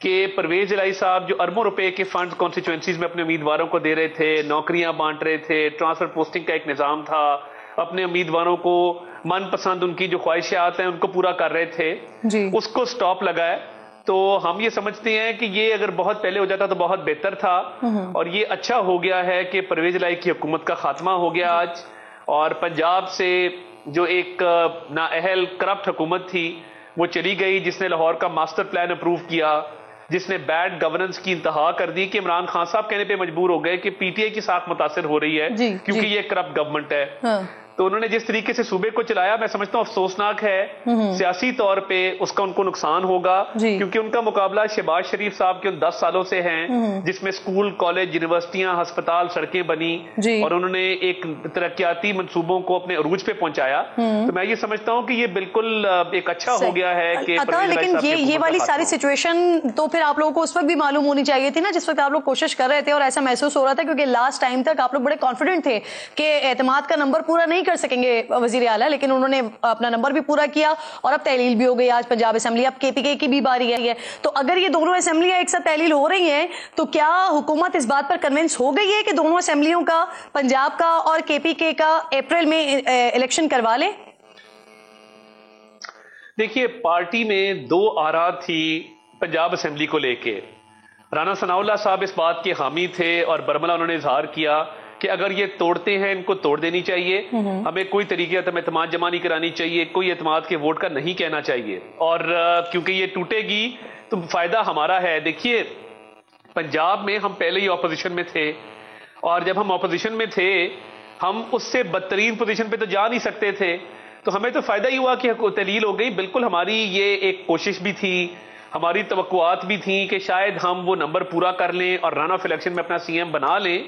کہ پرویز الہی صاحب جو اربوں روپے کے فنڈ کانسٹیچوئنسیز میں اپنے امیدواروں کو دے رہے تھے، نوکریاں بانٹ رہے تھے، ٹرانسفر پوسٹنگ کا ایک نظام تھا، اپنے امیدواروں کو من پسند ان کی جو خواہشات ہیں ان کو پورا کر رہے تھے، اس کو سٹاپ لگا ہے. تو ہم یہ سمجھتے ہیں کہ یہ اگر بہت پہلے ہو جاتا تو بہت بہتر تھا، اور یہ اچھا ہو گیا ہے کہ پرویز الہی کی حکومت کا خاتمہ ہو گیا آج، اور پنجاب سے جو ایک نااہل کرپٹ حکومت تھی وہ چلی گئی، جس نے لاہور کا ماسٹر پلان اپروو کیا، جس نے بیڈ گورننس کی انتہا کر دی، کہ عمران خان صاحب کہنے پہ مجبور ہو گئے کہ پی ٹی آئی کی ساکھ متاثر ہو رہی ہے کیونکہ یہ کرپٹ گورنمنٹ ہے. تو انہوں نے جس طریقے سے صوبے کو چلایا میں سمجھتا ہوں افسوسناک ہے. سیاسی طور پہ اس کا ان کو نقصان ہوگا، کیونکہ ان کا مقابلہ شہباز شریف صاحب کے ان 10 سالوں سے ہیں جس میں اسکول، کالج، یونیورسٹیاں، ہسپتال، سڑکیں بنی، اور انہوں نے ایک ترقیاتی منصوبوں کو اپنے عروج پہ پہنچایا. تو میں یہ سمجھتا ہوں کہ یہ بالکل ایک اچھا ہو گیا ہے کہ لیکن یہ والی ساری سچویشن تو پھر آپ لوگوں کو اس وقت بھی معلوم ہونی چاہیے تھی نا، جس وقت آپ لوگ کوشش کر رہے تھے، اور ایسا محسوس ہو رہا تھا کیونکہ لاسٹ ٹائم تک آپ لوگ بڑے کانفیڈنٹ تھے کہ اعتماد کا نمبر پورا نہیں کر سکیں گے وزیر اعلیٰ، لیکن انہوں نے اپنا نمبر بھی پورا کیا، اور اب تحلیل بھی ہو گئی آج پنجاب اسمبلی، اب کے پی کے کی بھی باری ہے. تو اگر یہ دونوں اسمبلیاں ایک ساتھ تحلیل ہو رہی ہیں تو کیا حکومت اس بات پر کنونس ہو گئی ہے کہ دونوں اسمبلیوں کا، پنجاب کا اور کے پی کے کا، اپریل میں الیکشن کروا لیں؟ دیکھیے، پارٹی میں 2 آراء تھی پنجاب اسمبلی کو لے کے. رانا ثناء اللہ صاحب اس بات کے حامی تھے، اور برملا انہوں نے اظہار کیا کہ اگر یہ توڑتے ہیں ان کو توڑ دینی چاہیے، ہمیں کوئی طریقے سے اعتماد جمع نہیں کرانی چاہیے، کوئی اعتماد کے ووٹ کا نہیں کہنا چاہیے، اور کیونکہ یہ ٹوٹے گی تو فائدہ ہمارا ہے. دیکھیے، پنجاب میں ہم پہلے ہی اپوزیشن میں تھے، اور جب ہم اپوزیشن میں تھے ہم اس سے بدترین پوزیشن پہ تو جا نہیں سکتے تھے، تو ہمیں تو فائدہ ہی ہوا کہ تحلیل ہو گئی. بالکل ہماری یہ ایک کوشش بھی تھی، ہماری توقعات بھی تھیں کہ شاید ہم وہ نمبر پورا کر لیں اور رن آف الیکشن میں اپنا سی ایم بنا لیں،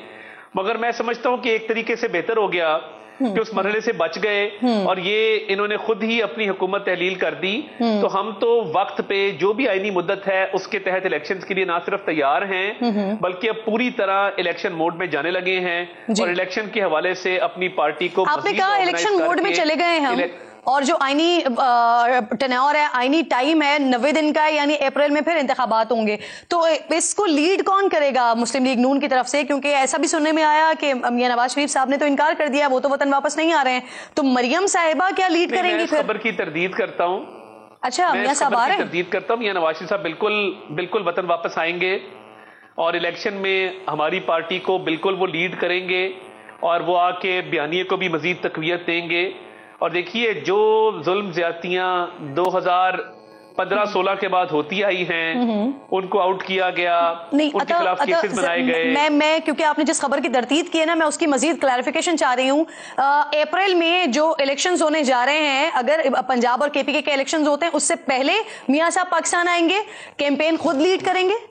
مگر میں سمجھتا ہوں کہ ایک طریقے سے بہتر ہو گیا کہ اس مرحلے سے بچ گئے، اور یہ انہوں نے خود ہی اپنی حکومت تحلیل کر دی. تو ہم تو وقت پہ جو بھی آئینی مدت ہے اس کے تحت الیکشنز کے لیے نہ صرف تیار ہیں بلکہ اب پوری طرح الیکشن موڈ میں جانے لگے ہیں، اور الیکشن کے حوالے سے اپنی پارٹی کو آپ نے کہا الیکشن موڈ میں چلے گئے ہم، اور جو آئینی ٹینور ہے، آئینی ٹائم ہے 90 دن کا ہے، یعنی اپریل میں پھر انتخابات ہوں گے. تو اس کو لیڈ کون کرے گا مسلم لیگ نون کی طرف سے؟ کیونکہ ایسا بھی سننے میں آیا کہ میاں نواز شریف صاحب نے تو انکار کر دیا، وہ تو وطن واپس نہیں آ رہے ہیں، تو مریم صاحبہ کیا لیڈ کریں گی؟ خبر کی تردید کرتا ہوں. اچھا، میاں صاحب آ رہے ہیں؟ تردید کرتا ہوں، میاں نواز شریف صاحب بالکل وطن واپس آئیں گے، اور الیکشن میں ہماری پارٹی کو بالکل وہ لیڈ کریں گے، اور وہ آ کے بیانیے کو بھی مزید تقویت دیں گے. اور دیکھیے، جو ظلم زیادتیاں 2015-16 کے بعد ہوتی آئی ہیں ان کو آؤٹ کیا گیا، ان کے خلاف کیسز بنائے گئے. میں کیونکہ آپ نے جس خبر کی تردید کی ہے نا، میں اس کی مزید کلیریفیکیشن چاہ رہی ہوں. اپریل میں جو الیکشنز ہونے جا رہے ہیں، اگر پنجاب اور کے پی کے الیکشنز ہوتے ہیں اس سے پہلے میاں صاحب پاکستان آئیں گے، کیمپین خود لیڈ کریں گے؟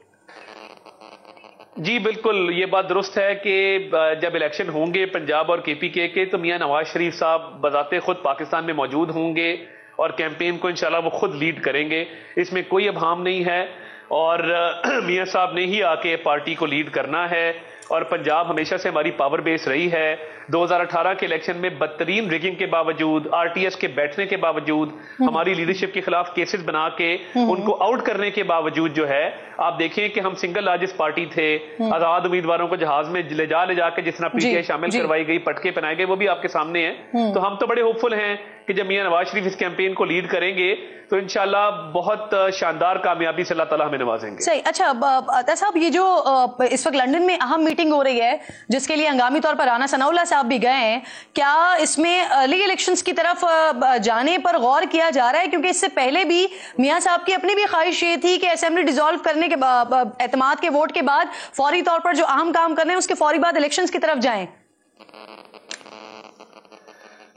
جی بالکل، یہ بات درست ہے کہ جب الیکشن ہوں گے پنجاب اور کے پی کے تو میاں نواز شریف صاحب بذات خود پاکستان میں موجود ہوں گے، اور کیمپین کو انشاءاللہ وہ خود لیڈ کریں گے، اس میں کوئی ابہام نہیں ہے. اور میاں صاحب نے ہی آ کے پارٹی کو لیڈ کرنا ہے، اور پنجاب ہمیشہ سے ہماری پاور بیس رہی ہے. 2018 کے الیکشن میں بدترین ریگنگ کے باوجود، آر ٹی ایس کے بیٹھنے کے باوجود، ہماری لیڈرشپ کے خلاف کیسز بنا کے ان کو آؤٹ کرنے کے باوجود جو ہے، آپ دیکھیں کہ ہم سنگل لارجسٹ پارٹی تھے. آزاد امیدواروں کو جہاز میں لے جا کے جس طرح پی ٹی آئی شامل کروائی گئی، پٹکے پہنائے گئے، وہ بھی آپ کے سامنے ہیں. تو ہم تو بڑے ہوپ فل ہیں کہ جب میاں نواز شریف اس کیمپین کو لیڈ کریں گے تو انشاءاللہ بہت شاندار کامیابی سے اللہ تعالیٰ ہمیں نوازیں گے. صحیح. اچھا عطا صاحب، یہ جو اس وقت لندن میں اہم میٹنگ ہو رہی ہے جس کے لیے ہنگامی طور پر رانا ثناء اللہ صاحب بھی گئے ہیں، کیا اس میں ارلی الیکشنز کی طرف جانے پر غور کیا جا رہا ہے؟ کیونکہ اس سے پہلے بھی میاں صاحب کی اپنی بھی خواہش یہ تھی کہ اسمبلی ڈیزالو کرنے کے اعتماد کے ووٹ کے بعد فوری طور پر جو اہم کام کرنے ہیں اس کے فوری بعد الیکشنز کی طرف جائیں.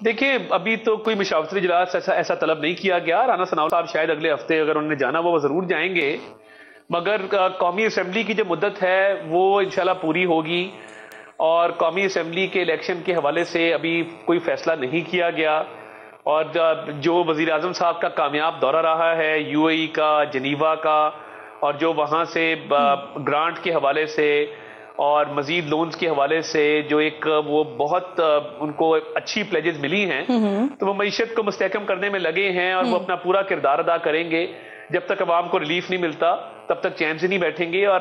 دیکھیں، ابھی تو کوئی مشاورتی اجلاس ایسا طلب نہیں کیا گیا. رانا ثناء صاحب شاید اگلے ہفتے اگر انہوں نے جانا وہ ضرور جائیں گے، مگر قومی اسمبلی کی جو مدت ہے وہ انشاءاللہ پوری ہوگی، اور قومی اسمبلی کے الیکشن کے حوالے سے ابھی کوئی فیصلہ نہیں کیا گیا. اور جو وزیر اعظم صاحب کا کامیاب دورہ رہا ہے یو اے ای کا، جنیوا کا، اور جو وہاں سے گرانٹ کے حوالے سے اور مزید لونز کے حوالے سے جو ایک وہ بہت ان کو اچھی پلیجز ملی ہیں، تو وہ معیشت کو مستحکم کرنے میں لگے ہیں، اور وہ اپنا پورا کردار ادا کریں گے. جب تک عوام کو ریلیف نہیں ملتا تب تک چین سے نہیں بیٹھیں گے. اور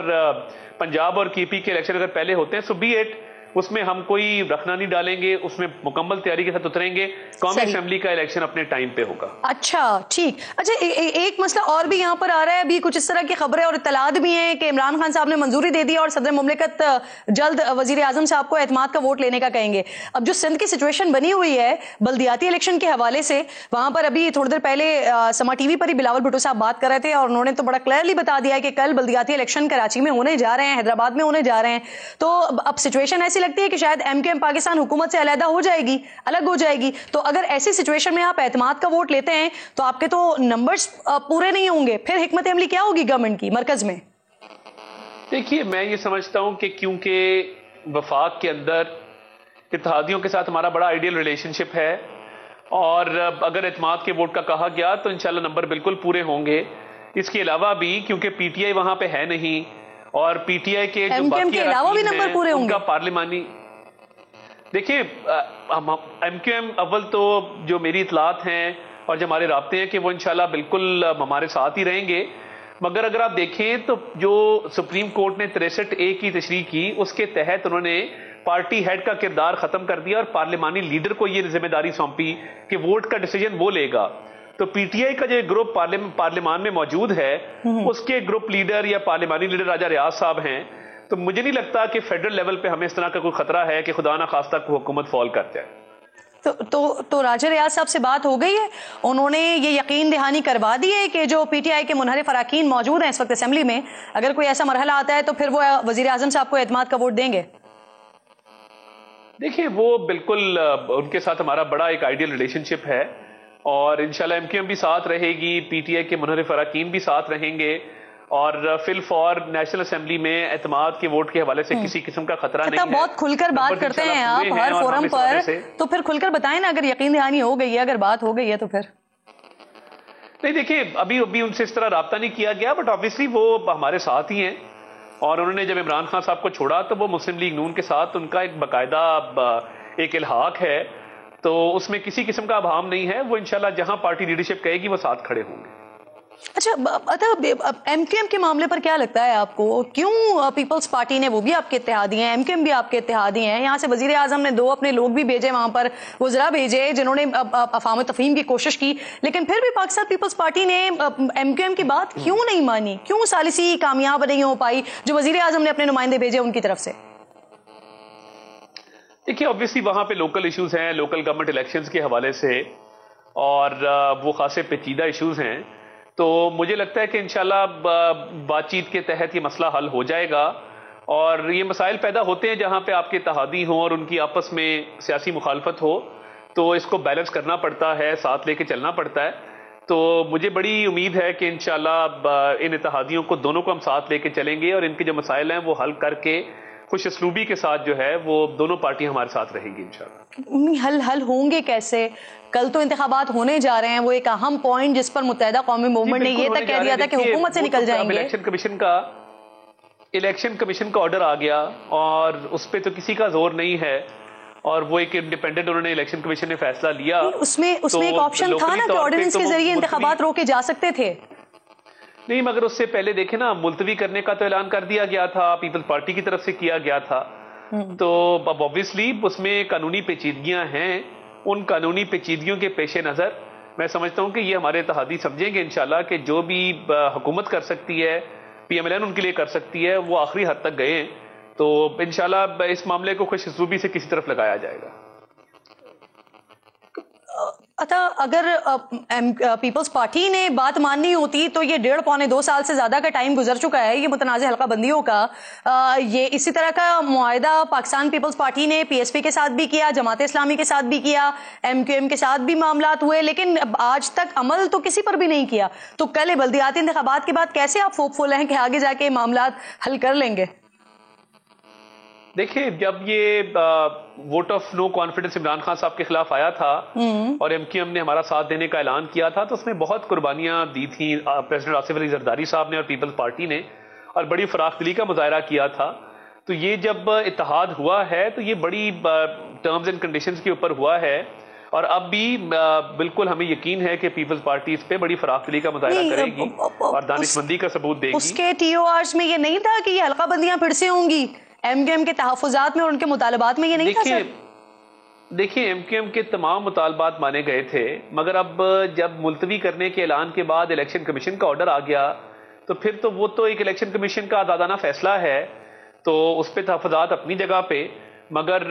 پنجاب اور کی پی کے الیکشن اگر پہلے ہوتے ہیں سو بی ایٹ, اس میں ہم کوئی رکھنا نہیں ڈالیں گے, اس میں مکمل تیاری کے ساتھ اتریں گے. قومی اسمبلی کا الیکشن اپنے ٹائم پہ ہوگا. اچھا ٹھیک. اچھا ایک مسئلہ اور بھی یہاں پر آ رہا ہے, ابھی کچھ اس طرح کی خبریں اور اطلاعات بھی ہیں کہ عمران خان صاحب نے منظوری دے دی اور صدر مملکت جلد وزیر اعظم صاحب کو اعتماد کا ووٹ لینے کا کہیں گے. اب جو سندھ کی سچویشن بنی ہوئی ہے بلدیاتی الیکشن کے حوالے سے, وہاں پر ابھی تھوڑی دیر پہلے سما ٹی وی پر ہی بلاول بھٹو صاحب بات کر رہے تھے اور انہوں نے تو بڑا کلیئرلی بتا دیا ہے کہ کل بلدیاتی الیکشن کراچی میں ہونے جا رہے ہیں, حیدرآباد میں ہونے جا رہے ہیں. تو اب سچویشن ایسی لگتی ہے کہ شاید ایم کیو ایم پاکستان حکومت سے علیحدہ ہو جائے گی, الگ ہو جائے گی. تو اگر ایسی سچویشن میں آپ اعتماد کا ووٹ لیتے ہیں تو آپ کے تو نمبرز پورے نہیں ہوں گے, پھر حکمت عملی کیا ہوگی گورنمنٹ کی مرکز میں؟ دیکھیے میں یہ سمجھتا ہوں کہ کیونکہ وفاق کے اندر اتحادیوں کے ساتھ ہمارا بڑا آئیڈیل ریلیشن شپ ہے, اور اگر اعتماد کے ووٹ کا کہا گیا تو انشاءاللہ نمبر بالکل پورے ہوں گے. اس کے علاوہ بھی کیونکہ پی ٹی آئی وہاں پہ ہے نہیں, اور پی ٹی آئی کے جو باقی اراکین ہیں ان کا پارلیمانی, دیکھیے ایم کیو ایم اول تو جو میری اطلاعات ہیں اور جو ہمارے رابطے ہیں کہ وہ انشاءاللہ بالکل ہمارے ساتھ ہی رہیں گے. مگر اگر آپ دیکھیں تو جو سپریم کورٹ نے 63A کی تشریح کی اس کے تحت انہوں نے پارٹی ہیڈ کا کردار ختم کر دیا اور پارلیمانی لیڈر کو یہ ذمہ داری سونپی کہ ووٹ کا ڈیسیجن وہ لے گا. تو پی ٹی آئی کا جو گروپ پارلیمان میں موجود ہے اس کے گروپ لیڈر یا پارلیمانی لیڈر راجہ ریاض صاحب ہیں. تو مجھے نہیں لگتا کہ فیڈرل لیول پہ ہمیں اس طرح کا کوئی خطرہ ہے کہ خدا نہ خواستہ کو حکومت فال کر جائے. تو راجہ ریاض صاحب سے بات ہو گئی ہے, انہوں نے یہ یقین دہانی کروا دی ہے کہ جو پی ٹی آئی کے منحرف اراکین موجود ہیں اس وقت اسمبلی میں, اگر کوئی ایسا مرحلہ آتا ہے تو پھر وہ وزیر اعظم صاحب کو اعتماد کا ووٹ دیں گے؟ دیکھیے وہ بالکل ان کے ساتھ ہمارا بڑا ایک آئیڈیل ریلیشن شپ ہے, اور انشاءاللہ ایم کیو ایم بھی ساتھ رہے گی, پی ٹی آئی کے منحرف اراکین بھی ساتھ رہیں گے, اور فی الفور نیشنل اسمبلی میں اعتماد کے ووٹ کے حوالے سے کسی قسم کا خطرہ نہیں ہے. بہت کھل کر بات کرتے ہیں آپ ہر فورم پر, تو پھر کھل کر بتائیں نا اگر یقین دہانی ہو گئی ہے, اگر بات ہو گئی ہے تو پھر. نہیں دیکھیے ابھی ان سے اس طرح رابطہ نہیں کیا گیا, بٹ آبویسلی وہ ہمارے ساتھ ہی ہیں, اور انہوں نے جب عمران خان صاحب کو چھوڑا تو وہ مسلم لیگ نون کے ساتھ ان کا ایک باقاعدہ ایک الحاق ہے, تو اس میں کسی قسم کا ابہام نہیں ہے. وہ انشاءاللہ جہاں پارٹی لیڈرشپ کہے گی وہ ساتھ کھڑے ہوں گے. اچھا ایم کیو ایم کے معاملے پر کیا لگتا ہے آپ کو, کیوں پیپلز پارٹی نے, وہ بھی آپ کے اتحادی ہیں, ایم کیو ایم بھی آپ کے اتحادی ہیں, یہاں سے وزیر اعظم نے 2 اپنے لوگ بھی بھیجے, وہاں پر وزراء بھیجے جنہوں نے افہام تفہیم کی کوشش کی, لیکن پھر بھی پاکستان پیپلز پارٹی نے ایم کیو ایم کی بات کیوں نہیں مانی, کیوں ثالثی کامیاب نہیں ہو پائی جو وزیر اعظم نے اپنے نمائندے بھیجے ان کی طرف سے؟ دیکھیے اوبویسلی وہاں پہ لوکل ایشوز ہیں, لوکل گورنمنٹ الیکشنز کے حوالے سے, اور وہ خاصے پیچیدہ ایشوز ہیں. تو مجھے لگتا ہے کہ انشاءاللہ بات چیت کے تحت یہ مسئلہ حل ہو جائے گا, اور یہ مسائل پیدا ہوتے ہیں جہاں پہ آپ کے اتحادی ہوں اور ان کی آپس میں سیاسی مخالفت ہو, تو اس کو بیلنس کرنا پڑتا ہے, ساتھ لے کے چلنا پڑتا ہے. تو مجھے بڑی امید ہے کہ انشاءاللہ ان اتحادیوں کو دونوں کو ہم ساتھ لے کے چلیں گے, اور ان کے جو مسائل ہیں وہ حل کر کے خوش اسلوبی کے ساتھ جو ہے وہ دونوں پارٹیاں ہمارے ساتھ رہیں گی انشاءاللہ. حل ہوں گے کیسے؟ کل تو انتخابات ہونے جا رہے ہیں, وہ ایک اہم پوائنٹ جس پر متحدہ قومی موومنٹ نے یہ تک کہہ دیا تھا کہ حکومت سے نکل جائیں گے. الیکشن کمیشن کا آرڈر آ گیا اور اس پہ تو کسی کا زور نہیں ہے, اور وہ ایک انڈیپینڈنٹ انہوں نے الیکشن کمیشن نے فیصلہ لیا. اس میں ایک آپشن تھا نا کہ آرڈیننس کے ذریعے انتخابات روکے جا سکتے تھے. نہیں, مگر اس سے پہلے دیکھیں نا ملتوی کرنے کا تو اعلان کر دیا گیا تھا, پیپل پارٹی کی طرف سے کیا گیا تھا. تو اب آبویسلی اس میں قانونی پیچیدگیاں ہیں, ان قانونی پیچیدگیوں کے پیش نظر میں سمجھتا ہوں کہ یہ ہمارے اتحادی سمجھیں گے انشاءاللہ کہ جو بھی حکومت کر سکتی ہے, پی ایم ایل این ان کے لیے کر سکتی ہے, وہ آخری حد تک گئے ہیں. تو انشاءاللہ اس معاملے کو خوش اسلوبی سے کسی طرف لگایا جائے گا. اگر پیپلز پارٹی نے بات ماننی ہوتی تو یہ 1.5-2 سال سے زیادہ کا ٹائم گزر چکا ہے یہ متنازع حلقہ بندیوں کا. یہ اسی طرح کا معاہدہ پاکستان پیپلز پارٹی نے پی ایس پی کے ساتھ بھی کیا, جماعت اسلامی کے ساتھ بھی کیا, ایم کیو ایم کے ساتھ بھی معاملات ہوئے, لیکن آج تک عمل تو کسی پر بھی نہیں کیا. تو کل بلدیاتی انتخابات کے بعد کیسے آپ ہوپفل ہیں کہ آگے جا کے معاملات حل کر لیں گے؟ دیکھیں, جب یہ vote of no confidence Imran Khan صاحب کے خلاف آیا تھا اور ایم کیو ایم نے ہمارا ساتھ دینے کا اعلان کیا تھا, تو اس میں بہت قربانیاں دی تھیں پریزیڈنٹ آصف علی زرداری صاحب نے اور پیپلز پارٹی نے, اور بڑی فراخ دلی کا مظاہرہ کیا تھا. تو یہ جب اتحاد ہوا ہے تو یہ بڑی ٹرمز اینڈ کنڈیشنز کے اوپر ہوا ہے, اور اب بھی بالکل ہمیں یقین ہے کہ پیپلز پارٹی اس پہ بڑی فراخ دلی کا مظاہرہ کرے گی اور دانش مندی کا ثبوت دے گی. اس کے ٹی او آرز میں یہ نہیں تھا کہ یہ حلقہ بندیاں پھر سے ہوں گی ایم کیو ایم کے تحفظات میں اور ان کے مطالبات میں؟ یہ نہیں تھا سر؟ دیکھیں ایم کیو ایم کے تمام مطالبات مانے گئے تھے، مگر اب جب ملتوی کرنے کے اعلان کے بعد الیکشن کمیشن کا آرڈر آ گیا تو پھر تو وہ تو ایک الیکشن کمیشن کا آزادانہ فیصلہ ہے، تو اس پہ تحفظات اپنی جگہ پہ، مگر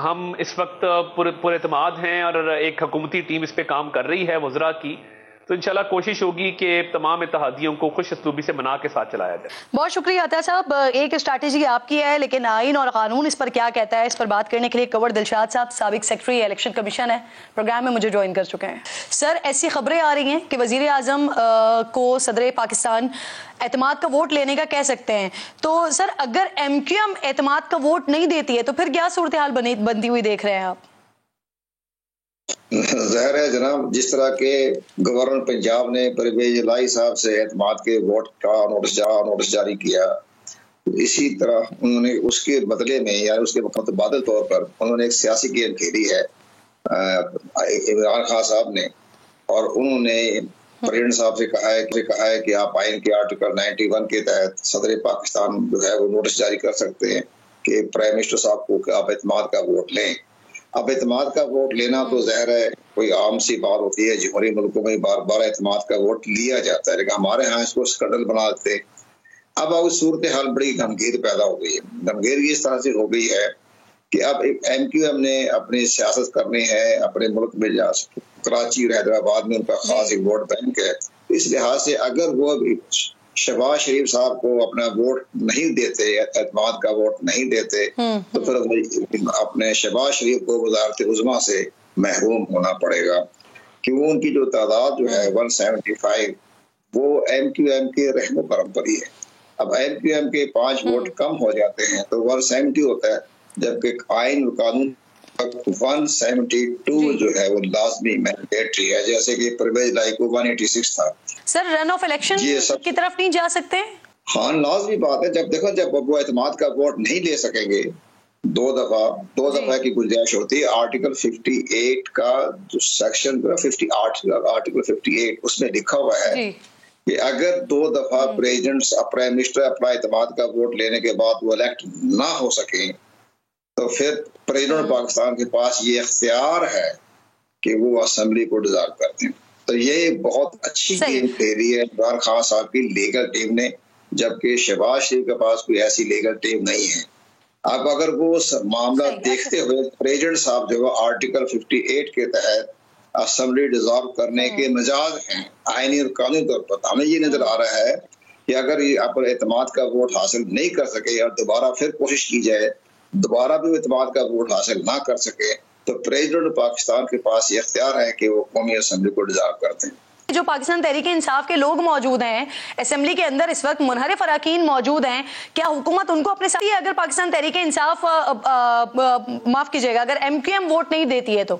ہم اس وقت پر اعتماد ہیں اور ایک حکومتی ٹیم اس پہ کام کر رہی ہے وزراء کی، تو انشاءاللہ کوشش ہوگی کہ تمام اتحادیوں کو خوش اسلوبی سے منا کے ساتھ چلایا جائے. بہت شکریہ عطا صاحب. ایک اسٹریٹجی آپ کی ہے، لیکن آئین اور قانون اس پر کیا کہتا ہے، اس پر بات کرنے کے لیے کنور دلشاد صاحب سابق سیکرٹری الیکشن کمیشن ہے، پروگرام میں مجھے جوائن کر چکے ہیں. سر، ایسی خبریں آ رہی ہیں کہ وزیر اعظم کو صدر پاکستان اعتماد کا ووٹ لینے کا کہہ سکتے ہیں، تو سر اگر ایم کیو ایم اعتماد کا ووٹ نہیں دیتی ہے تو پھر کیا صورتحال بنتی ہوئی دیکھ رہے ہیں آپ؟ ظاہر ہے جناب، جس طرح کے گورنر پنجاب نے پرویز الہی صاحب سے اعتماد کے ووٹ کا نوٹس جاری کیا، اسی طرح انہوں نے اس کے بدلے میں یا اس کے متبادل طور پر انہوں نے ایک سیاسی گیم کھیلی ہے عمران خان صاحب نے، اور انہوں نے پریزیڈنٹ صاحب سے کہا ہے کہ آپ آئین کے آرٹیکل 91 کے تحت صدر پاکستان جو ہے وہ نوٹس جاری کر سکتے ہیں کہ پرائم منسٹر صاحب کو کہ آپ اعتماد کا ووٹ لیں. اب اعتماد کا ووٹ لینا تو ظاہر ہے کوئی عام سی بات ہوتی ہے، جمہوری ملکوں میں بار بار اعتماد کا ووٹ لیا جاتا ہے، لیکن ہمارے ہاں اس کو اسکینڈل بنا دیتے. اب صورتحال بڑی گمگیر پیدا ہو گئی ہے. گمگیر اس طرح سے ہو گئی ہے کہ اب ایم کیو ایم نے اپنی سیاست کرنی ہے اپنے ملک میں، کراچی اور حیدرآباد میں ان کا خاص ایک ووٹ بینک ہے. اس لحاظ سے اگر وہ شہباز شریف صاحب کو اپنا ووٹ نہیں دیتے، اعتماد کا ووٹ نہیں دیتے، تو پھر اپنے شہباز شریف کو وزارت عظمیٰ سے محروم ہونا پڑے گا، کیوں ان کی جو تعداد جو ہے 175 وہ ایم کیو ایم کے رحم و کرم پر ہی ہے. اب ایم کیو ایم کے 5 ووٹ کم ہو جاتے ہیں تو 170 ہوتا ہے، جبکہ آئین اور قانون 172 جو ہے وہ لازمی مینڈیٹری ہے، جیسے کہ پرویز الہی کو 186 تھا. سر رن آف الیکشن کی طرف نہیں جا سکتے؟ ہاں لازمی بات ہے. جب وہ اعتماد کا ووٹ نہیں لے سکیں گے، دو دفعہ کی گنجائش ہوتی ہے. آرٹیکل 58 کا جو سیکشن 58 اس میں لکھا ہوا ہے کہ اگر 2 دفعہ پرائم منسٹر اپنا اعتماد کا ووٹ لینے کے بعد وہ الیکٹ نہ ہو سکیں تو پھر پریزیڈنٹ پاکستان کے پاس یہ اختیار ہے کہ وہ اسمبلی کو ڈیزالو کر دیں. تو یہ بہت اچھی گیم کھیلی ہے عمران خان صاحب کی لیگل ٹیم نے، جبکہ شہباز شریف کے پاس کوئی ایسی لیگل ٹیم نہیں ہے. اب اگر وہ معاملہ دیکھتے ہوئے پریزیڈنٹ صاحب جو آرٹیکل 58 کے تحت اسمبلی ڈیزالو کرنے کے مجاز ہیں آئینی اور قانونی طور پر، ہمیں یہ نظر آ رہا ہے کہ اگر یہ اپنے اعتماد کا ووٹ حاصل نہیں کر سکے اور دوبارہ پھر کوشش کی جائے، دوبارہ بھی اعتماد کا ووٹ حاصل نہ کر سکے، تو پریزیڈنٹ پاکستان کے پاس یہ اختیار ہے کہ وہ قومی اسمبلی کو ڈیزالو کرتے ہیں. جو پاکستان تحریک انصاف کے لوگ موجود ہیں اسمبلی کے اندر، اس وقت منحرف اراکین موجود ہیں، کیا حکومت ان کو اپنے ساتھ اگر پاکستان تحریک انصاف معاف کیجیے گا اگر ایم کیو ایم ووٹ نہیں دیتی ہے تو؟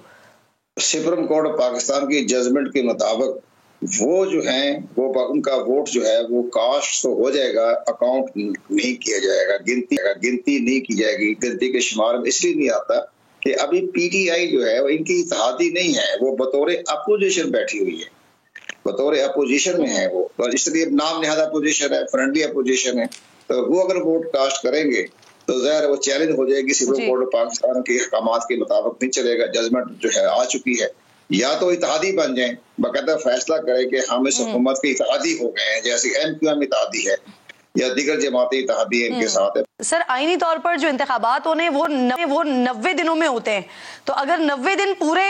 سپریم کورٹ پاکستان کی ججمنٹ کے مطابق وہ جو ہیں وہ ان کا ووٹ جو ہے وہ کاسٹ تو ہو جائے گا، اکاؤنٹ نہیں کیا جائے گا، گنتی نہیں کی جائے گی. گنتی کے شمار میں اس لیے نہیں آتا کہ ابھی پی ٹی آئی جو ہے وہ ان کی اتحادی نہیں ہے، وہ بطور اپوزیشن بیٹھی ہوئی ہے، بطور اپوزیشن میں ہے وہ، اور اس لیے نام نہاد اپوزیشن ہے، فرینڈلی اپوزیشن ہے. تو وہ اگر ووٹ کاسٹ کریں گے تو ظاہر وہ چیلنج ہو جائے گی. سپریم کورٹ پاکستان کے احکامات کے مطابق نہیں چلے گا. ججمنٹ جو ہے آ چکی ہے، یا تو اتحادی بن جائیں، باقاعدہ فیصلہ کرے کہ ہم اس حکومت کے اتحادی ہو گئے ہیں، جیسے ایم کیو ایم اتحادی ہے یا دیگر جماعتی اتحادی ان کے ساتھ ہے. سر آئینی طور پر جو انتخابات ہونے وہ 90 دنوں میں ہوتے ہیں، تو اگر 90 دن پورے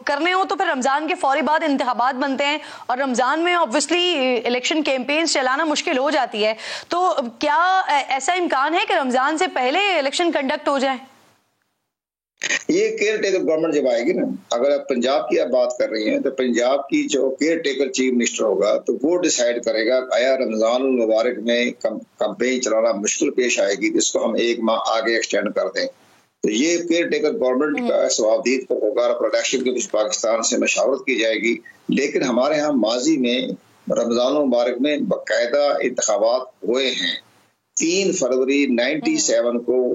کرنے ہو تو پھر رمضان کے فوری بعد انتخابات بنتے ہیں، اور رمضان میں آبویسلی الیکشن کیمپینز چلانا مشکل ہو جاتی ہے. تو کیا ایسا امکان ہے کہ رمضان سے پہلے الیکشن کنڈکٹ ہو جائے؟ یہ کیئر ٹیکر گورنمنٹ جب آئے گی نا، اگر آپ پنجاب کی آپ بات کر رہی ہیں تو پنجاب کی جو کیئر ٹیکر چیف منسٹر ہوگا تو وہ ڈیسائیڈ کرے گا آیا رمضان المبارک میں کمپین چلانا مشکل پیش آئے گی جس کو ہم 1 ماہ آگے ایکسٹینڈ کر دیں. تو یہ کیئر ٹیکر گورنمنٹ کا سوابدید پر ہوگا، الیکشن کے کچھ پاکستان سے مشاورت کی جائے گی. لیکن ہمارے ہاں ماضی میں رمضان المبارک میں باقاعدہ انتخابات ہوئے ہیں. 3 فروری 97 کو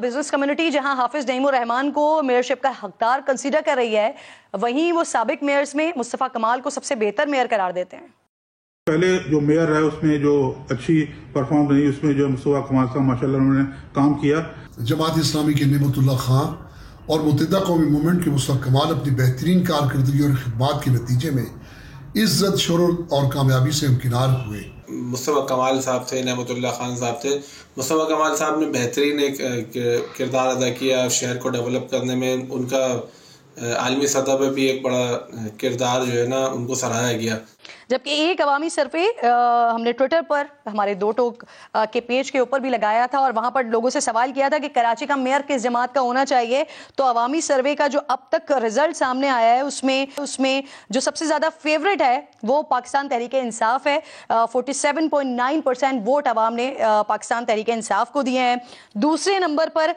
بزنس کمیونٹی جہاں حافظ نعیم الرحمان کو میئرشپ کا حقدار کنسیڈر کر رہی ہے، وہیں وہ سابق میئرز میں مصطفیٰ کمال کو سب سے بہتر میئر قرار دیتے ہیں. پہلے جو میئر ہے اس میں جو اچھی پرفارم رہی، اس میں جو مصطفیٰ کمال صاحب ماشاءاللہ انہوں نے کام کیا. جماعت اسلامی کے نعمت اللہ خان اور متحدہ قومی موومنٹ کے مصطفیٰ کمال اپنی بہترین کارکردگی اور خدمات کے نتیجے میں عزت، شہرت اور کامیابی سے ہمکنار ہوئے. مصطفیٰ کمال صاحب تھے، نعمت اللہ خان صاحب تھے. مصطفیٰ کمال صاحب نے بہترین ایک کردار ادا کیا شہر کو ڈیولپ کرنے میں. ان کا عالمی سطح پہ بھی ایک بڑا کردار جو ہے نا ان کو سراہا گیا. جبکہ ایک عوامی سروے ہم نے ٹویٹر پر ہمارے دو ٹوک کے پیج کے اوپر بھی لگایا تھا اور وہاں پر لوگوں سے سوال کیا تھا کہ کراچی کا میئر کس جماعت کا ہونا چاہیے. تو عوامی سروے کا جو اب تک رزلٹ سامنے آیا ہے اس میں جو سب سے زیادہ فیوریٹ ہے وہ پاکستان تحریک انصاف ہے. 47.9% ووٹ عوام نے پاکستان تحریک انصاف کو دیے ہیں. دوسرے نمبر پر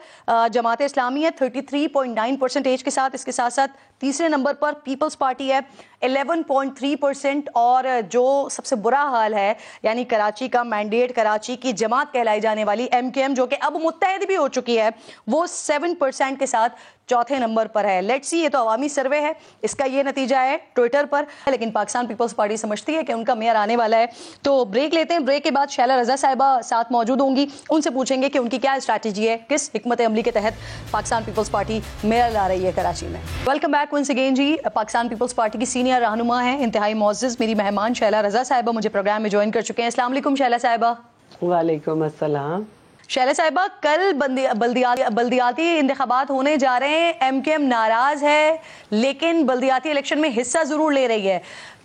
جماعت اسلامی ہے 33.9% کے ساتھ. اس کے ساتھ ساتھ تیسرے نمبر پر پیپلز پارٹی ہے 11.3%. اور جو سب سے برا حال ہے یعنی کراچی کا مینڈیٹ، کراچی کی جماعت کہلائی جانے والی MKM جو کہ اب متحد بھی ہو چکی ہے، وہ 7% کے ساتھ چوتھے نمبر پر ہے. لیٹس سی، یہ تو عوامی سروے ہے، اس کا یہ نتیجہ ہے ٹویٹر پر. لیکن پاکستان پیپلز پارٹی سمجھتی ہے کہ ان کا میئر آنے والا ہے. تو بریک لیتے ہیں. بریک کے بعد شیلا رضا صاحبہ ساتھ موجود ہوں گی، ان سے پوچھیں گے کہ ان کی کیا اسٹریٹجی ہے، کس حکمت عملی کے تحت پاکستان پیپلز پارٹی میئر لا رہی ہے کراچی میں. ویلکم بیک ونس اگین جی. پاکستان پیپلز پارٹی کی سینئر رہنما ہیں، انتہائی معزز میری مہمان شیلا رضا صاحبہ مجھے پروگرام میں جوائن کر چکے ہیں. السلام علیکم شیلا صاحبہ. وعلیکم السلام. شیلا صاحبہ، کل بلدیاتی انتخابات ہونے جا رہے ہیں. MKM ناراض ہے لیکن بلدیاتی الیکشن میں حصہ ضرور لے رہی ہے.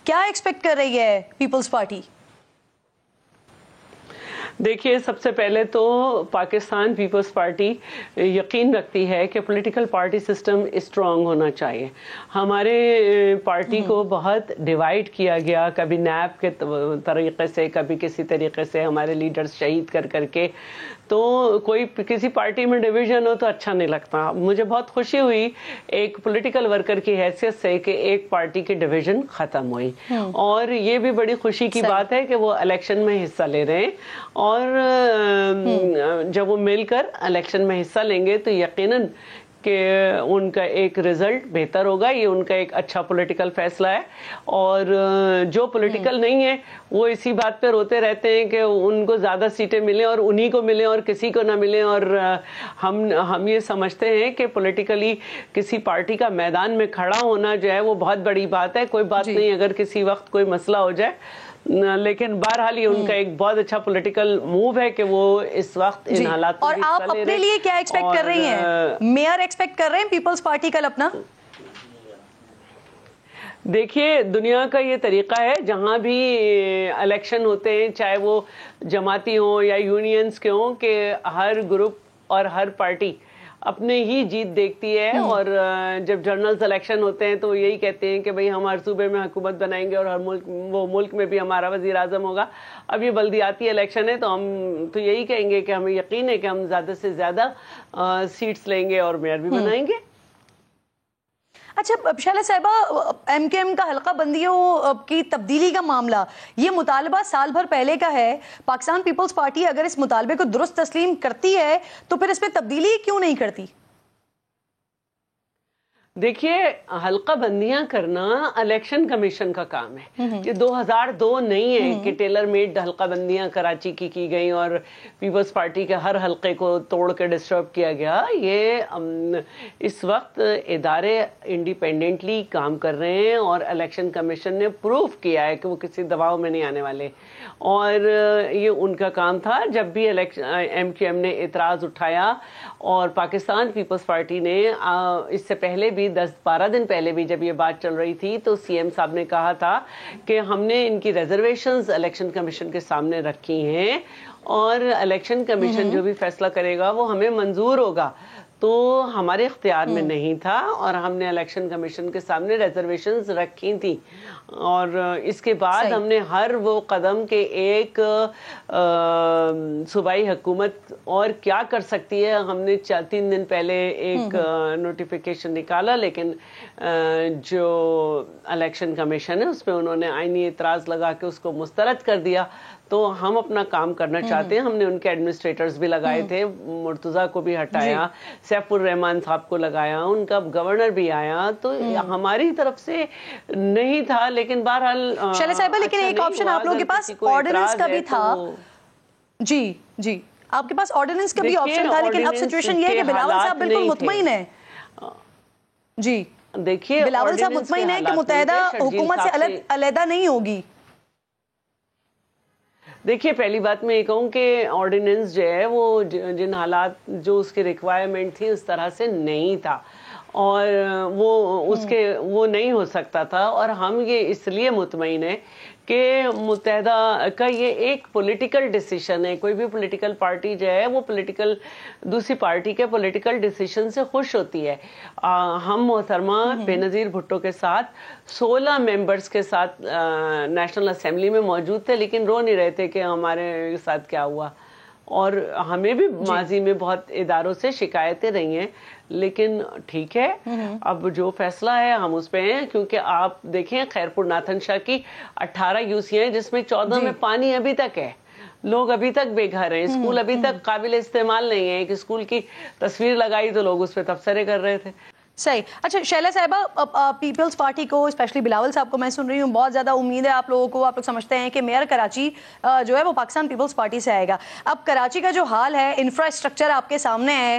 کیا ایکسپیکٹ کر رہی ہے پیپلز پارٹی؟ دیکھیے، سب سے پہلے تو پاکستان پیپلز پارٹی یقین رکھتی ہے کہ پولیٹیکل پارٹی سسٹم اسٹرانگ ہونا چاہیے. ہمارے پارٹی کو بہت ڈیوائیڈ کیا گیا، کبھی نیب کے طریقے سے، کبھی کسی طریقے سے ہمارے لیڈرز شہید کر کے. تو کوئی کسی پارٹی میں ڈویژن ہو تو اچھا نہیں لگتا. مجھے بہت خوشی ہوئی ایک پولیٹیکل ورکر کی حیثیت سے کہ ایک پارٹی کی ڈویژن ختم ہوئی، اور یہ بھی بڑی خوشی کی بات ہے کہ وہ الیکشن میں حصہ لے رہے ہیں. اور جب وہ مل کر الیکشن میں حصہ لیں گے تو یقیناً کہ ان کا ایک رزلٹ بہتر ہوگا. یہ ان کا ایک اچھا پولیٹیکل فیصلہ ہے. اور جو پولیٹیکل نہیں ہے وہ اسی بات پہ روتے رہتے ہیں کہ ان کو زیادہ سیٹیں ملیں اور انہی کو ملیں اور کسی کو نہ ملیں. اور ہم یہ سمجھتے ہیں کہ پولیٹیکلی کسی پارٹی کا میدان میں کھڑا ہونا جو ہے وہ بہت بڑی بات ہے. کوئی بات نہیں اگر کسی وقت کوئی مسئلہ ہو جائے، لیکن بہرحال یہ ان کا ایک بہت اچھا پولیٹیکل موو ہے کہ وہ اس وقت ان حالات. اور آپ اپنے لیے کیا ایکسپیکٹ کر رہی ہیں؟ میئر ایکسپیکٹ کر رہے ہیں پیپلز پارٹی کل اپنا؟ دیکھیے، دنیا کا یہ طریقہ ہے جہاں بھی الیکشن ہوتے ہیں، چاہے وہ جماعتی ہوں یا یونینز کے ہوں، کہ ہر گروپ اور ہر پارٹی اپنے ہی جیت دیکھتی ہے. اور جب جنرل الیکشن ہوتے ہیں تو وہ یہی کہتے ہیں کہ بھئی ہم ہر صوبے میں حکومت بنائیں گے اور ہر ملک میں بھی ہمارا وزیر اعظم ہوگا. اب یہ بلدیاتی الیکشن ہے تو ہم تو یہی کہیں گے کہ ہمیں یقین ہے کہ ہم زیادہ سے زیادہ سیٹس لیں گے اور میئر بھی بنائیں گے. اچھا شیلا صاحبہ، MKM کا حلقہ بندیوں کی تبدیلی کا معاملہ، یہ مطالبہ سال بھر پہلے کا ہے. پاکستان پیپلز پارٹی اگر اس مطالبے کو درست تسلیم کرتی ہے تو پھر اس پہ تبدیلی کیوں نہیں کرتی؟ دیکھیے، حلقہ بندیاں کرنا الیکشن کمیشن کا کام ہے. یہ 2002 نہیں ہے کہ ٹیلر میڈ حلقہ بندیاں کراچی کی گئیں اور پیپلز پارٹی کے ہر حلقے کو توڑ کے ڈسٹرب کیا گیا. یہ اس وقت ادارے انڈیپینڈنٹلی کام کر رہے ہیں اور الیکشن کمیشن نے پروف کیا ہے کہ وہ کسی دباؤ میں نہیں آنے والے. اور یہ ان کا کام تھا. جب بھی MKM نے اعتراض اٹھایا اور پاکستان پیپلز پارٹی نے اس سے پہلے بھی 10-12 دن پہلے بھی جب یہ بات چل رہی تھی تو CM صاحب نے کہا تھا کہ ہم نے ان کی ریزرویشنز الیکشن کمیشن کے سامنے رکھی ہیں اور الیکشن کمیشن جو بھی فیصلہ کرے گا وہ ہمیں منظور ہوگا. تو ہمارے اختیار میں نہیں تھا اور ہم نے الیکشن کمیشن کے سامنے ریزرویشنز رکھی تھیں اور اس کے بعد ہم نے ہر وہ قدم کے ایک صوبائی حکومت اور کیا کر سکتی ہے ہم نے 3 دن پہلے ایک نوٹیفیکیشن نکالا لیکن جو الیکشن کمیشن ہے اس پہ انہوں نے آئینی اعتراض لگا کے اس کو مسترد کر دیا. تو ہم اپنا کام کرنا چاہتے ہیں. ہم نے ان کے ایڈمنسٹریٹرز بھی لگائے تھے, مرتضیٰ کو بھی ہٹایا, سیف الرحمان صاحب کو لگایا, ان کا گورنر بھی آیا, تو ہماری طرف سے نہیں تھا. لیکن بہرحال شیلا صاحبہ لیکن ایک آپشن آپ لوگوں کے پاس آرڈیننس کا بھی تھا. جی آپ کے پاس آرڈیننس کا بھی آپشن تھا, لیکن اب سچویشن یہ ہے کہ بلاول صاحب بالکل مطمئن ہے. جی دیکھیے بلاول صاحب مطمئن ہے کہ متحدہ حکومت سے علیحدہ نہیں ہوگی. دیکھیے پہلی بات میں یہ کہوں کہ آرڈیننس جو ہے وہ جن حالات جو اس کی ریکوائرمنٹ تھی اس طرح سے نہیں تھا اور وہ نہیں ہو سکتا تھا. اور ہم یہ اس لیے مطمئن ہیں کہ متحدہ کا یہ ایک پولیٹیکل ڈیسیشن ہے. کوئی بھی پولیٹیکل پارٹی جو ہے وہ دوسری پارٹی کے پولیٹیکل ڈیسیشن سے خوش ہوتی ہے. ہم محترمہ بے نظیر بھٹو کے ساتھ 16 ممبرز کے ساتھ نیشنل اسمبلی میں موجود تھے, لیکن رو نہیں رہے تھے کہ ہمارے ساتھ کیا ہوا. اور ہمیں بھی ماضی میں بہت اداروں سے شکایتیں رہی ہیں, لیکن ٹھیک ہے اب جو فیصلہ ہے ہم اس پہ ہیں. کیونکہ آپ دیکھیں خیرپور ناتھن شاہ کی 18 یوسیاں ہیں جس میں 14 میں پانی ابھی تک ہے, لوگ ابھی تک بے گھر ہیں, اسکول ابھی تک قابل استعمال نہیں ہے. ایک اسکول کی تصویر لگائی تو لوگ اس پہ تبصرے کر رہے تھے. صحیح. اچھا شیلا صاحبہ, پیپلز پارٹی کو اسپیشلی بلاول صاحب کو میں سن رہی ہوں بہت زیادہ امید ہے آپ لوگوں کو, آپ لوگ سمجھتے ہیں کہ میئر کراچی جو ہے وہ پاکستان پیپلز پارٹی سے آئے گا. اب کراچی کا جو حال ہے, انفراسٹرکچر آپ کے سامنے ہے,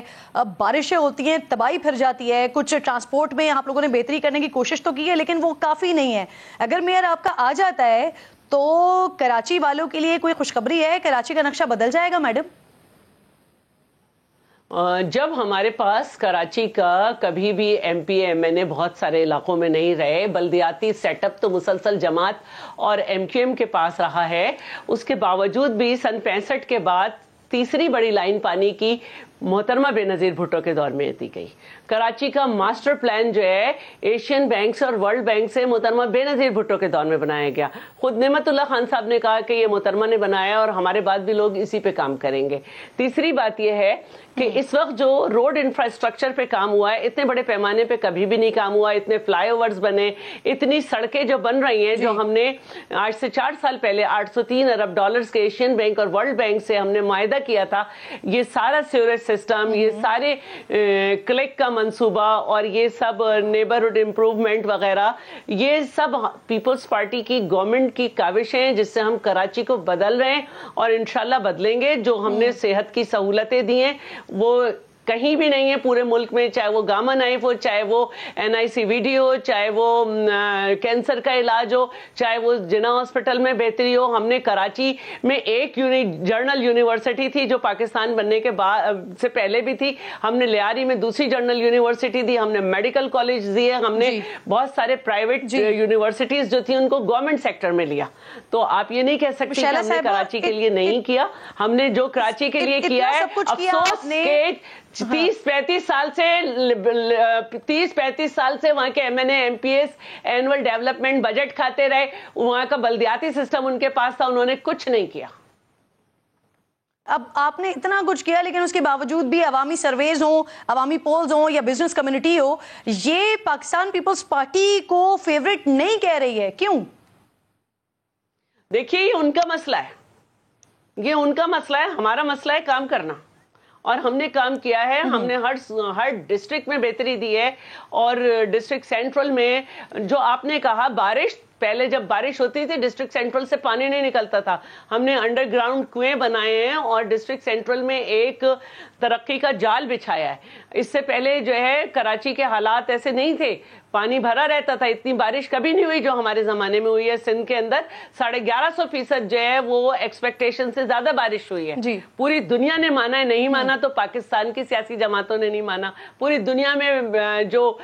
بارشیں ہوتی ہیں تباہی پھر جاتی ہے, کچھ ٹرانسپورٹ میں آپ لوگوں نے بہتری کرنے کی کوشش تو کی ہے لیکن وہ کافی نہیں ہے. اگر میئر آپ کا آ جاتا ہے تو کراچی والوں کے لیے کوئی خوشخبری ہے, کراچی کا نقشہ بدل جائے گا میڈم؟ جب ہمارے پاس کراچی کا کبھی بھی ایم پی ایم این اے بہت سارے علاقوں میں نہیں رہے, بلدیاتی سیٹ اپ تو مسلسل جماعت اور ایم کیو ایم کے پاس رہا ہے, اس کے باوجود بھی سن 65 کے بعد تیسری بڑی لائن پانی کی محترمہ بے نظیر بھٹو کے دور میں دی گئی. کراچی کا ماسٹر پلان جو ہے ایشین بینک سے اور ورلڈ بینک سے محترمہ بے نظیر بھٹو کے دور میں بنایا گیا. خود نعمت اللہ خان صاحب نے کہا کہ یہ محترمہ نے بنایا اور ہمارے بعد بھی لوگ اسی پہ کام کریں گے. تیسری بات یہ ہے کہ اس وقت جو روڈ انفراسٹرکچر پہ کام ہوا ہے اتنے بڑے پیمانے پہ کبھی بھی نہیں کام ہوا. اتنے فلائی اوورز بنے, اتنی سڑکیں جو بن رہی ہیں, جو ہم نے آج سے 4 سال پہلے 803 ارب ڈالرز کے ایشین بینک اور ورلڈ بینک سے ہم نے معاہدہ کیا تھا, یہ سارا سیوریج سسٹم, یہ سارے کلک کا منصوبہ اور یہ سب نیبرہڈ امپروومنٹ وغیرہ, یہ سب پیپلز پارٹی کی گورنمنٹ کی کاوشیں ہیں جس سے ہم کراچی کو بدل رہے ہیں اور انشاءاللہ بدلیں گے. جو ہم نے صحت کی سہولتیں دی ہیں وہ کہیں بھی نہیں ہے پورے ملک میں, چاہے وہ گاما نائف ہو, چاہے وہ NICVD ہو, چاہے وہ کینسر کا علاج ہو, چاہے وہ جناح ہاسپٹل میں بہتری ہو. ہم نے کراچی میں ایک جرنل یونیورسٹی تھی جو پاکستان بننے کے بعد سے پہلے بھی تھی, ہم نے لیاری میں دوسری جرنل یونیورسٹی دی, ہم نے میڈیکل کالج دیے, ہم نے بہت سارے پرائیویٹ یونیورسٹیز جو تھی ان کو گورنمنٹ سیکٹر میں لیا. تو آپ یہ نہیں کہہ سکتے کہ ہم نے کراچی کے لیے نہیں کیا. ہم نے جو کراچی کے لیے کیا ہے, افسوس کہ 30-35 سال سے وہاں کے M P S annual development budget کھاتے رہے, وہاں کا بلدیاتی سسٹم ان کے پاس تھا, انہوں نے کچھ نہیں کیا. اب آپ نے اتنا کچھ کیا لیکن اس کے باوجود بھی عوامی سرویز ہوں, عوامی پولز ہوں یا بزنس کمیونٹی ہو, یہ پاکستان پیپلز پارٹی کو فیوریٹ نہیں کہہ رہی ہے. کیوں؟ دیکھیے یہ ان کا مسئلہ ہے, یہ ان کا مسئلہ ہے. ہمارا مسئلہ ہے کام کرنا, اور ہم نے کام کیا ہے. ہم نے ہر ڈسٹرکٹ میں بہتری دی ہے, اور ڈسٹرکٹ سینٹرل میں جو آپ نے کہا بارش, پہلے جب بارش ہوتی تھی ڈسٹرکٹ سینٹرل سے پانی نہیں نکلتا تھا, ہم نے انڈر گراؤنڈ کنویں بنائے ہیں اور ڈسٹرکٹ سینٹرل میں ایک ترقی کا جال بچھایا ہے. اس سے پہلے جو ہے کراچی کے حالات ایسے نہیں تھے, پانی بھرا رہتا تھا, اتنی بارش کبھی نہیں ہوئی جو ہمارے زمانے میں ہوئی ہے. سندھ کے اندر 1150% جو ہے وہ ایکسپیکٹیشن سے زیادہ بارش ہوئی ہے. پوری دنیا نے مانا ہے, نہیں مانا تو پاکستان کی سیاسی جماعتوں نے نہیں مانا. پوری دنیا میں جو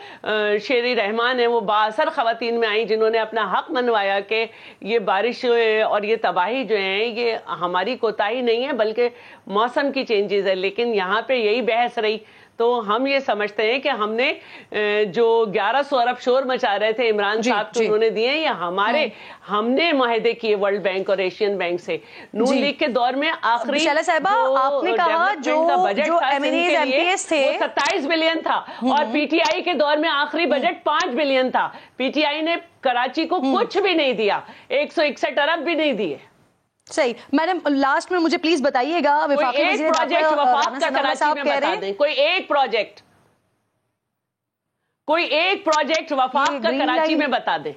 شیری رحمان ہیں وہ بااثر خواتین میں آئیں جنہوں نے اپنا حق منوایا کہ یہ بارش اور یہ تباہی جو ہیں یہ ہماری کوتاہی نہیں ہے بلکہ موسم کی چینجز ہے. لیکن یہاں پہ یہی بحث رہی تو ہم یہ سمجھتے ہیں کہ ہم نے جو 1100 ارب شور مچا رہے تھے عمران صاحب کو انہوں نے دیے ہیں، یا ہم نے معاہدے کیے ورلڈ بینک اور ایشین بینک سے. نون لیگ کے دور میں آخری شعلہ صاحبہ آپ نے کہا جو MNAs تھے 27 بلین تھا، اور پی ٹی آئی کے دور میں آخری بجٹ 5 بلین تھا. پی ٹی آئی نے کراچی کو کچھ بھی نہیں دیا، 161 ارب بھی نہیں دیے. صحیح. میڈم لاسٹ میں مجھے پلیز بتائیے گا کوئی ایک پروجیکٹ وفاق کا کراچی میں بتا دیں، کوئی ایک پروجیکٹ وفاق کا کراچی میں بتا دیں.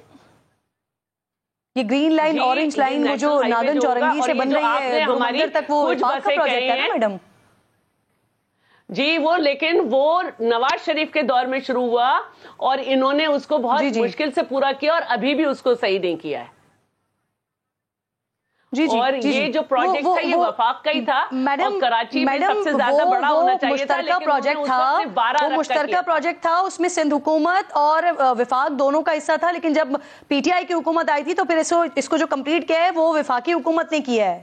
یہ گرین لائن اورنج لائن وہ جو نادن چورنگی سے بن رہی ہے ہماری تک، وہ وفاق کا پروجیکٹ ہے نا میڈم؟ جی وہ، لیکن وہ نواز شریف کے دور میں شروع ہوا اور انہوں نے اس کو بہت مشکل سے پورا کیا اور ابھی بھی اس کو صحیح نہیں کیا ہے. اور یہ جو پروجیکٹ تھا یہ وفاق کا ہی تھا، اور کراچی میں سب سے زیادہ بڑا ہونا چاہیے تھا، لیکن وہ مشترکہ پروجیکٹ تھا. اس میں سندھ حکومت اور وفاق دونوں کا حصہ تھا، لیکن جب پی ٹی آئی کی حکومت آئی تھی تو پھر اس کو جو کمپلیٹ کیا ہے وہ وفاقی حکومت نے کیا ہے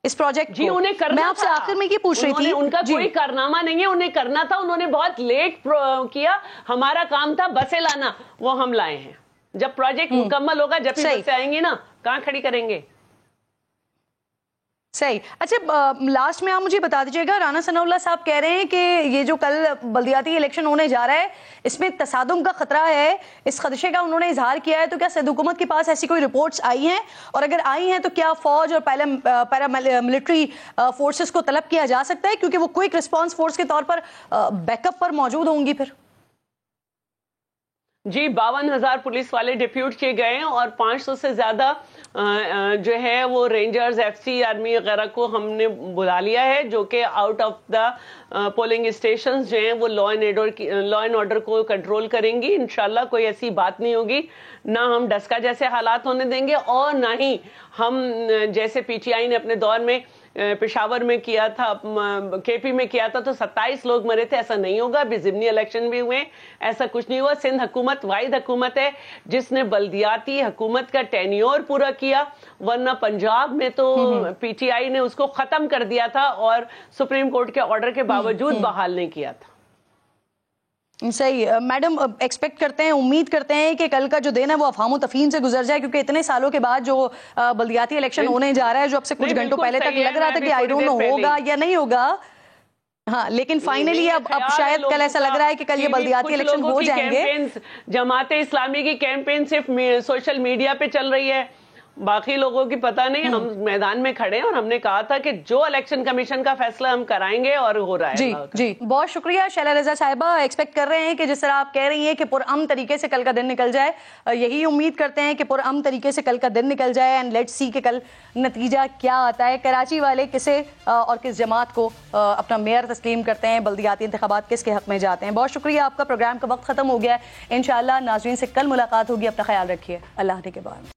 اس پروجیکٹ. جی انہیں کرنا، میں آپ سے آخر میں یہ پوچھ رہی تھی، ان کا کوئی کارنامہ نہیں ہے، انہیں کرنا تھا، انہوں نے بہت لیٹ کیا. ہمارا کام تھا بسیں لانا، وہ ہم لائے ہیں. جب پروجیکٹ مکمل ہوگا، جب بسیں آئیں گی نا، کہاں کھڑی کریں گے. صحیح. اچھا لاسٹ میں آپ مجھے بتا دیجیے گا، رانا ثناء اللہ صاحب کہہ رہے ہیں کہ یہ جو کل بلدیاتی الیکشن ہونے جا رہا ہے اس میں تصادم کا خطرہ ہے، اس خدشے کا انہوں نے اظہار کیا ہے. تو کیا سندھ حکومت کے پاس ایسی کوئی رپورٹس آئی ہیں، اور اگر آئی ہیں تو کیا فوج اور پیرا ملٹری فورسز کو طلب کیا جا سکتا ہے، کیونکہ وہ کوئک رسپانس فورس کے طور پر بیک اپ پر موجود ہوں گی پھر؟ جی 52,000 پولیس والے ڈپیوٹ کیے گئے ہیں، اور 500 سے زیادہ جو ہے وہ رینجرز، ایف سی آرمی وغیرہ کو ہم نے بلا لیا ہے، جو کہ out of the polling stations جو ہیں وہ لا اینڈ آرڈر کو کنٹرول کریں گی. انشاءاللہ کوئی ایسی بات نہیں ہوگی، نہ ہم ڈسکا جیسے حالات ہونے دیں گے، اور نہ ہی ہم جیسے پی ٹی آئی نے اپنے دور میں پشاور میں کیا تھا، کے پی میں کیا تھا تو 27 لوگ مرے تھے، ایسا نہیں ہوگا. ابھی ضمنی الیکشن بھی ہوئے، ایسا کچھ نہیں ہوا. سندھ حکومت واحد حکومت ہے جس نے بلدیاتی حکومت کا ٹینیور پورا کیا، ورنہ پنجاب میں تو پی ٹی آئی نے اس کو ختم کر دیا تھا اور سپریم کورٹ کے آرڈر کے باوجود بحال نہیں کیا تھا. صحیح. میڈم ایکسپیکٹ کرتے ہیں، امید کرتے ہیں کہ کل کا جو دن ہے وہ افہام و تفہیم سے گزر جائے، کیونکہ اتنے سالوں کے بعد جو بلدیاتی الیکشن ہونے جا رہا ہے، جو اب سے کچھ گھنٹوں پہلے تک لگ رہا تھا کہ آئی ڈونٹ نو ہوگا یا نہیں ہوگا، ہاں لیکن فائنلی اب شاید کل ایسا لگ رہا ہے کہ کل یہ بلدیاتی الیکشن ہو جائیں گے. جماعت اسلامی کی کیمپین صرف سوشل میڈیا پہ چل رہی ہے، باقی لوگوں کی پتہ نہیں. ہم میدان میں کھڑے ہیں اور ہم نے کہا تھا کہ جو الیکشن کمیشن کا فیصلہ ہم کرائیں گے، اور ہو رہا ہے. جی بہت شکریہ شعلہ رضا صاحبہ. ایکسپیکٹ کر رہے ہیں کہ جس طرح آپ کہہ رہی ہیں کہ پرامن طریقے سے کل کا دن نکل جائے، یہی امید کرتے ہیں کہ پرامن طریقے سے کل کا دن نکل جائے، اینڈ لیٹس سی کہ کل نتیجہ کیا آتا ہے. کراچی والے کسے اور کس جماعت کو اپنا میئر تسلیم کرتے ہیں، بلدیاتی انتخابات کس کے حق میں جاتے ہیں. بہت شکریہ آپ کا. پروگرام کا وقت ختم ہو گیا ہے. انشاءاللہ ناظرین سے کل ملاقات ہوگی. اپنا خیال رکھیے. اللہ کے بعد.